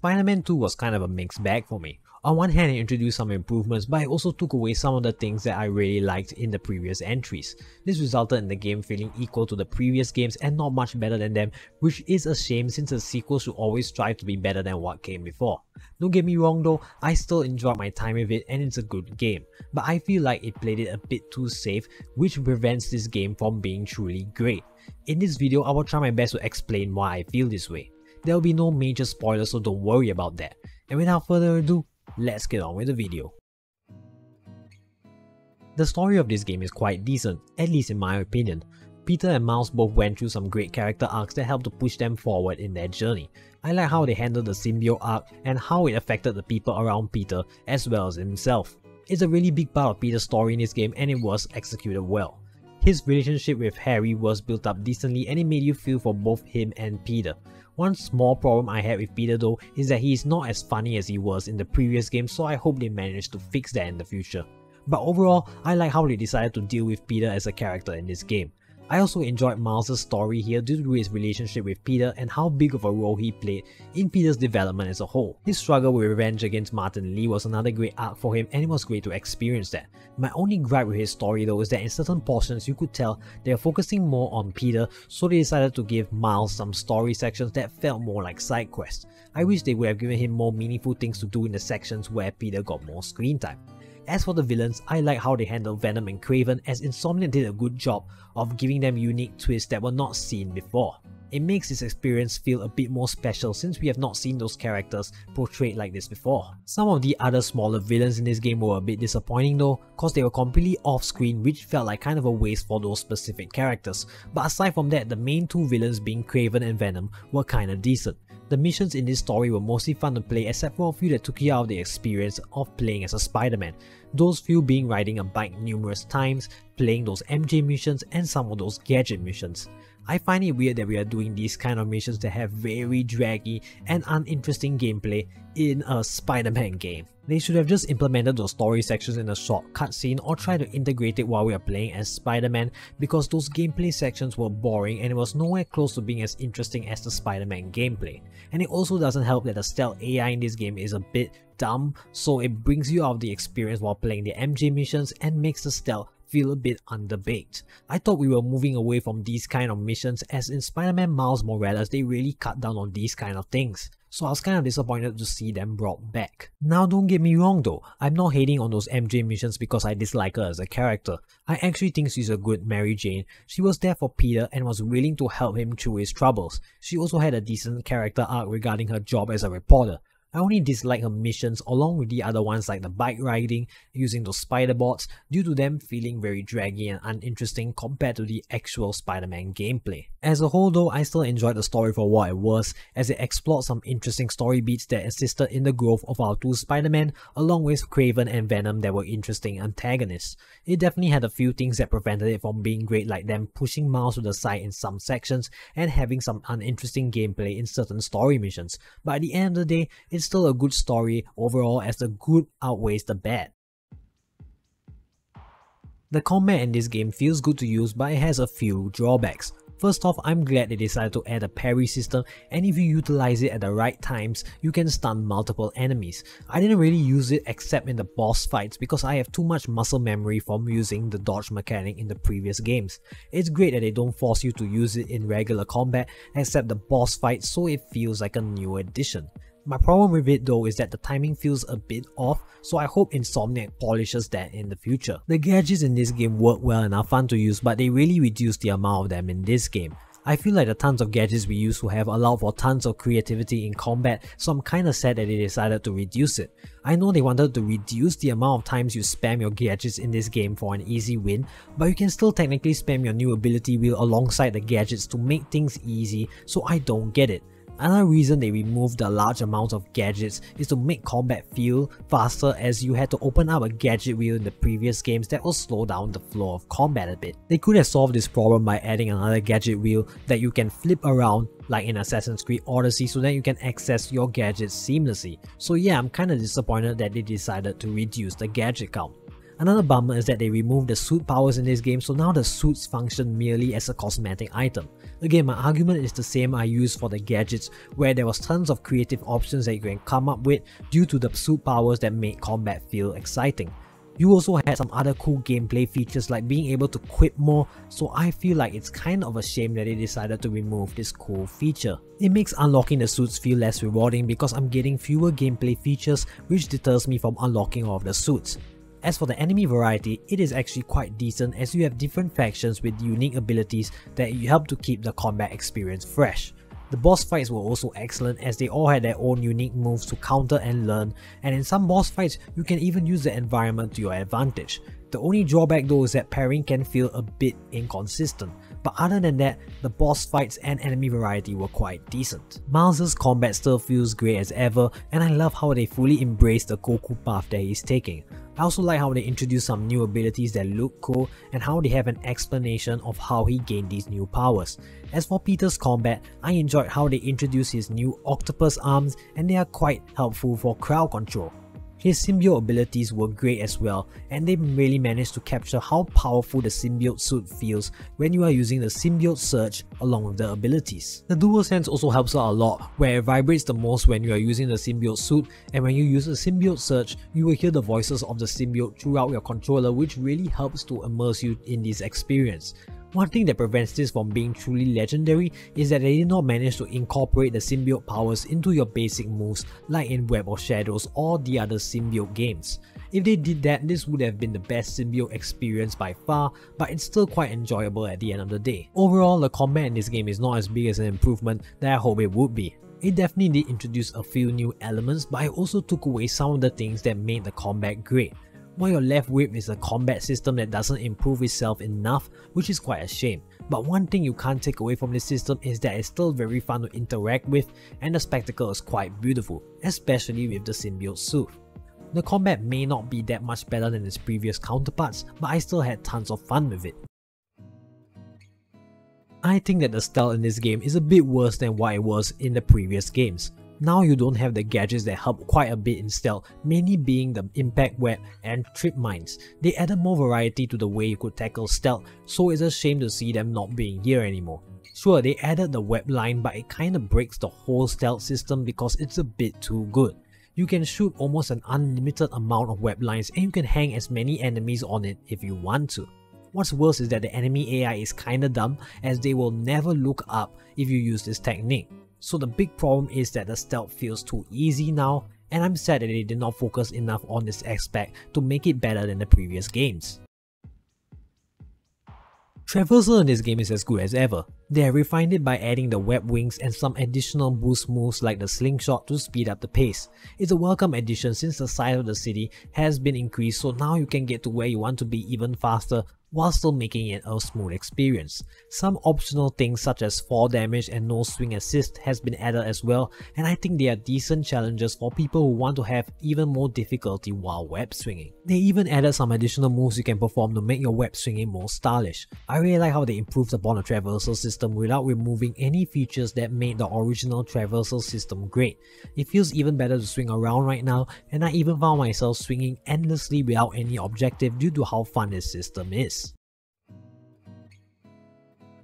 Spider-Man 2 was kind of a mixed bag for me. On one hand, it introduced some improvements, but it also took away some of the things that I really liked in the previous entries. This resulted in the game feeling equal to the previous games and not much better than them, which is a shame since a sequel should always strive to be better than what came before. Don't get me wrong though, I still enjoyed my time with it and it's a good game, but I feel like it played it a bit too safe, which prevents this game from being truly great. In this video, I will try my best to explain why I feel this way. There will be no major spoilers, so don't worry about that. And without further ado, let's get on with the video. The story of this game is quite decent, at least in my opinion. Peter and Miles both went through some great character arcs that helped to push them forward in their journey. I like how they handled the symbiote arc and how it affected the people around Peter as well as himself. It's a really big part of Peter's story in this game and it was executed well. His relationship with Harry was built up decently and it made you feel for both him and Peter. One small problem I had with Peter though is that he is not as funny as he was in the previous game, so I hope they manage to fix that in the future. But overall, I like how they decided to deal with Peter as a character in this game. I also enjoyed Miles' story here due to his relationship with Peter and how big of a role he played in Peter's development as a whole. His struggle with revenge against Martin Lee was another great arc for him and it was great to experience that. My only gripe with his story though is that in certain portions you could tell they are focusing more on Peter, so they decided to give Miles some story sections that felt more like side quests. I wish they would have given him more meaningful things to do in the sections where Peter got more screen time. As for the villains, I like how they handled Venom and Kraven, as Insomniac did a good job of giving them unique twists that were not seen before. It makes this experience feel a bit more special since we have not seen those characters portrayed like this before. Some of the other smaller villains in this game were a bit disappointing though, cause they were completely off screen, which felt like kind of a waste for those specific characters. But aside from that, the main two villains being Kraven and Venom were kinda decent. The missions in this story were mostly fun to play except for a few that took you out of the experience of playing as a Spider-Man. Those few being riding a bike numerous times, playing those MJ missions and some of those gadget missions. I find it weird that we are doing these kind of missions that have very draggy and uninteresting gameplay in a Spider-Man game. They should have just implemented those story sections in a short cutscene or try to integrate it while we are playing as Spider-Man, because those gameplay sections were boring and it was nowhere close to being as interesting as the Spider-Man gameplay. And it also doesn't help that the stealth AI in this game is a bit dumb, so it brings you out of the experience while playing the MJ missions and makes the stealth feel a bit underbaked. I thought we were moving away from these kind of missions, as in Spider-Man Miles Morales they really cut down on these kind of things. So I was kind of disappointed to see them brought back. Now don't get me wrong though, I'm not hating on those MJ missions because I dislike her as a character. I actually think she's a good Mary Jane. She was there for Peter and was willing to help him through his troubles. She also had a decent character arc regarding her job as a reporter. I only dislike her missions along with the other ones like the bike riding, using those spider bots, due to them feeling very draggy and uninteresting compared to the actual Spider-Man gameplay. As a whole though, I still enjoyed the story for what it was, as it explored some interesting story beats that assisted in the growth of our two Spider-Man, along with Kraven and Venom that were interesting antagonists. It definitely had a few things that prevented it from being great, like them pushing Miles to the side in some sections and having some uninteresting gameplay in certain story missions, but at the end of the day, it's still a good story overall, as the good outweighs the bad. The combat in this game feels good to use, but it has a few drawbacks. First off, I'm glad they decided to add a parry system, and if you utilize it at the right times, you can stun multiple enemies. I didn't really use it except in the boss fights because I have too much muscle memory from using the dodge mechanic in the previous games. It's great that they don't force you to use it in regular combat except the boss fights, so it feels like a new addition. My problem with it though is that the timing feels a bit off, so I hope Insomniac polishes that in the future. The gadgets in this game work well and are fun to use, but they really reduce the amount of them in this game. I feel like the tons of gadgets we used to have allowed for tons of creativity in combat, so I'm kinda sad that they decided to reduce it. I know they wanted to reduce the amount of times you spam your gadgets in this game for an easy win, but you can still technically spam your new ability wheel alongside the gadgets to make things easy, so I don't get it. Another reason they removed the large amounts of gadgets is to make combat feel faster, as you had to open up a gadget wheel in the previous games that will slow down the flow of combat a bit. They could have solved this problem by adding another gadget wheel that you can flip around like in Assassin's Creed Odyssey, so that you can access your gadgets seamlessly. So yeah, I'm kinda disappointed that they decided to reduce the gadget count. Another bummer is that they removed the suit powers in this game, so now the suits function merely as a cosmetic item. Again, my argument is the same I used for the gadgets, where there was tons of creative options that you can come up with due to the suit powers that made combat feel exciting. You also had some other cool gameplay features like being able to quip more, so I feel like it's kind of a shame that they decided to remove this cool feature. It makes unlocking the suits feel less rewarding because I'm getting fewer gameplay features, which deters me from unlocking all of the suits. As for the enemy variety, it is actually quite decent as you have different factions with unique abilities that help to keep the combat experience fresh. The boss fights were also excellent as they all had their own unique moves to counter and learn, and in some boss fights you can even use the environment to your advantage. The only drawback though is that pairing can feel a bit inconsistent, but other than that, the boss fights and enemy variety were quite decent. Miles' combat still feels great as ever, and I love how they fully embrace the Goku path that he's taking. I also like how they introduce some new abilities that look cool and how they have an explanation of how he gained these new powers. As for Peter's combat, I enjoyed how they introduced his new octopus arms and they are quite helpful for crowd control. His symbiote abilities were great as well, and they really managed to capture how powerful the symbiote suit feels when you are using the symbiote surge along with the abilities. The DualSense also helps out a lot, where it vibrates the most when you are using the symbiote suit, and when you use the symbiote surge, you will hear the voices of the symbiote throughout your controller, which really helps to immerse you in this experience. One thing that prevents this from being truly legendary is that they did not manage to incorporate the symbiote powers into your basic moves like in Web of Shadows or the other symbiote games. If they did that, this would have been the best symbiote experience by far, but it's still quite enjoyable at the end of the day. Overall, the combat in this game is not as big as an improvement that I hope it would be. It definitely did introduce a few new elements, but it also took away some of the things that made the combat great. What you're left with is a combat system that doesn't improve itself enough, which is quite a shame. But one thing you can't take away from this system is that it's still very fun to interact with, and the spectacle is quite beautiful, especially with the symbiote suit. The combat may not be that much better than its previous counterparts, but I still had tons of fun with it. I think that the stealth in this game is a bit worse than what it was in the previous games. Now you don't have the gadgets that help quite a bit in stealth, mainly being the impact web and trip mines. They added more variety to the way you could tackle stealth, so it's a shame to see them not being here anymore. Sure, they added the web line, but it kinda breaks the whole stealth system because it's a bit too good. You can shoot almost an unlimited amount of web lines and you can hang as many enemies on it if you want to. What's worse is that the enemy AI is kinda dumb as they will never look up if you use this technique. So the big problem is that the stealth feels too easy now, and I'm sad that they did not focus enough on this aspect to make it better than the previous games. Traversal in this game is as good as ever. They have refined it by adding the web wings and some additional boost moves like the slingshot to speed up the pace. It's a welcome addition since the size of the city has been increased, so now you can get to where you want to be even faster while still making it a smooth experience. Some optional things such as fall damage and no swing assist has been added as well, and I think they are decent challenges for people who want to have even more difficulty while web swinging. They even added some additional moves you can perform to make your web swinging more stylish. I really like how they improved upon the traversal system without removing any features that made the original traversal system great. It feels even better to swing around right now, and I even found myself swinging endlessly without any objective due to how fun this system is.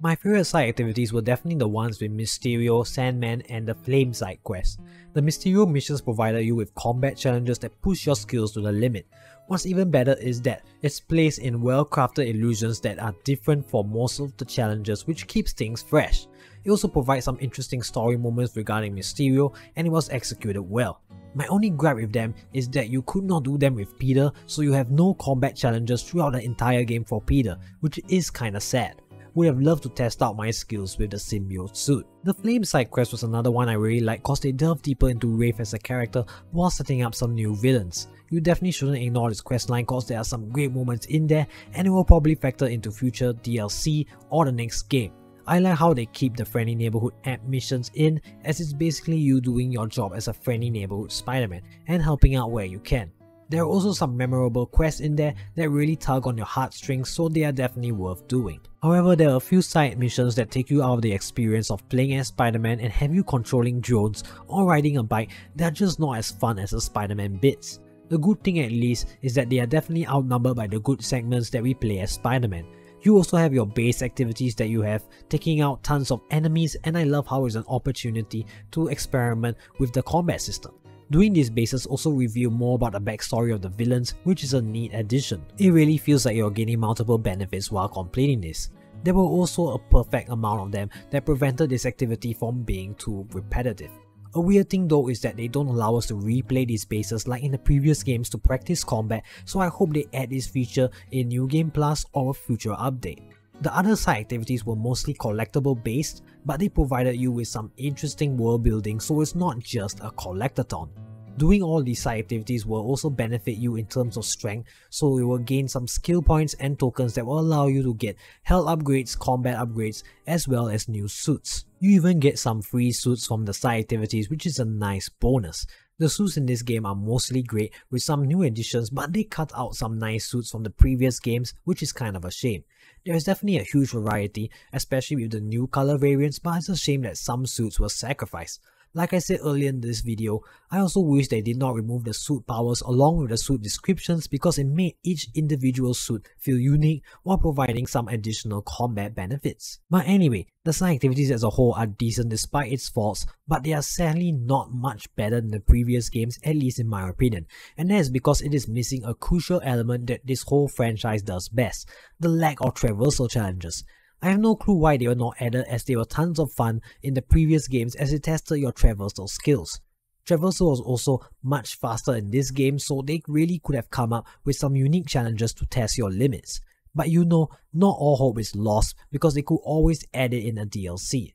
My favorite side activities were definitely the ones with Mysterio, Sandman, and the Flame side quest. The Mysterio missions provided you with combat challenges that push your skills to the limit. What's even better is that it's placed in well-crafted illusions that are different for most of the challenges, which keeps things fresh. It also provides some interesting story moments regarding Mysterio, and it was executed well. My only gripe with them is that you could not do them with Peter, so you have no combat challenges throughout the entire game for Peter, which is kinda sad. Would have loved to test out my skills with the symbiote suit. The Flame side quest was another one I really liked cause they delved deeper into Wraith as a character while setting up some new villains. You definitely shouldn't ignore this questline cause there are some great moments in there and it will probably factor into future DLC or the next game. I like how they keep the Friendly Neighborhood app missions in, as it's basically you doing your job as a Friendly Neighborhood Spider-Man and helping out where you can. There are also some memorable quests in there that really tug on your heartstrings, so they are definitely worth doing. However, there are a few side missions that take you out of the experience of playing as Spider-Man and have you controlling drones or riding a bike that are just not as fun as the Spider-Man bits. The good thing at least is that they are definitely outnumbered by the good segments that we play as Spider-Man. You also have your base activities that you have, taking out tons of enemies, and I love how it's an opportunity to experiment with the combat system. Doing these bases also reveal more about the backstory of the villains, which is a neat addition. It really feels like you're gaining multiple benefits while completing this. There were also a perfect amount of them that prevented this activity from being too repetitive. A weird thing though is that they don't allow us to replay these bases like in the previous games to practice combat, so I hope they add this feature in New Game Plus or a future update. The other side activities were mostly collectible based, but they provided you with some interesting world building, so it's not just a collectathon. Doing all these side activities will also benefit you in terms of strength, so you will gain some skill points and tokens that will allow you to get health upgrades, combat upgrades, as well as new suits. You even get some free suits from the side activities, which is a nice bonus. The suits in this game are mostly great with some new additions, but they cut out some nice suits from the previous games, which is kind of a shame. There is definitely a huge variety, especially with the new color variants, but it's a shame that some suits were sacrificed. Like I said earlier in this video, I also wish they did not remove the suit powers along with the suit descriptions because it made each individual suit feel unique while providing some additional combat benefits. But anyway, the side activities as a whole are decent despite its faults, but they are sadly not much better than the previous games, at least in my opinion, and that is because it is missing a crucial element that this whole franchise does best: the lack of traversal challenges. I have no clue why they were not added, as they were tons of fun in the previous games as it tested your traversal skills. Traversal was also much faster in this game, so they really could have come up with some unique challenges to test your limits. But you know, not all hope is lost because they could always add it in a DLC.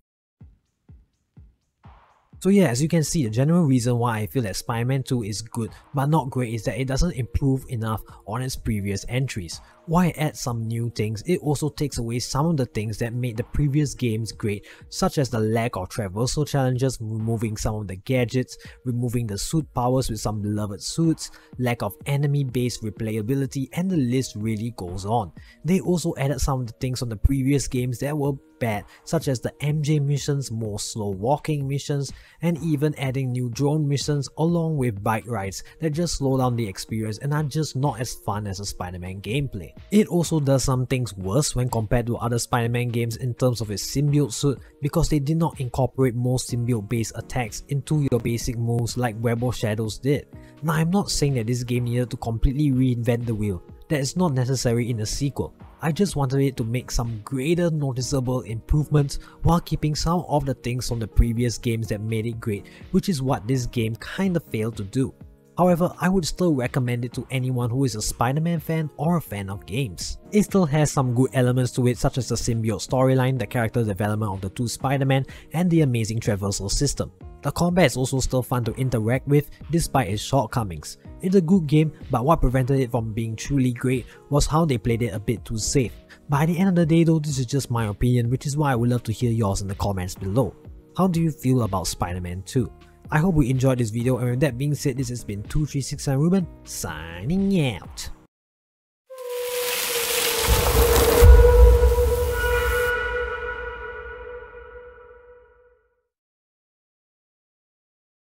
So yeah, as you can see, the general reason why I feel that Spider-Man 2 is good but not great is that it doesn't improve enough on its previous entries. While it adds some new things, it also takes away some of the things that made the previous games great, such as the lack of traversal challenges, removing some of the gadgets, removing the suit powers with some beloved suits, lack of enemy-based replayability, and the list really goes on. They also added some of the things from the previous games that were bad, such as the MJ missions, more slow walking missions, and even adding new drone missions along with bike rides that just slow down the experience and are just not as fun as a Spider-Man gameplay. It also does some things worse when compared to other Spider-Man games in terms of its symbiote suit, because they did not incorporate more symbiote based attacks into your basic moves like Web of Shadows did. Now, I'm not saying that this game needed to completely reinvent the wheel. That is not necessary in a sequel. I just wanted it to make some greater noticeable improvements while keeping some of the things from the previous games that made it great, which is what this game kinda failed to do. However, I would still recommend it to anyone who is a Spider-Man fan or a fan of games. It still has some good elements to it, such as the symbiote storyline, the character development of the two Spider-Man, and the amazing traversal system. The combat is also still fun to interact with despite its shortcomings. It's a good game, but what prevented it from being truly great was how they played it a bit too safe. By the end of the day though, this is just my opinion, which is why I would love to hear yours in the comments below. How do you feel about Spider-Man 2? I hope you enjoyed this video, and with that being said, this has been 2369 Ruben, signing out.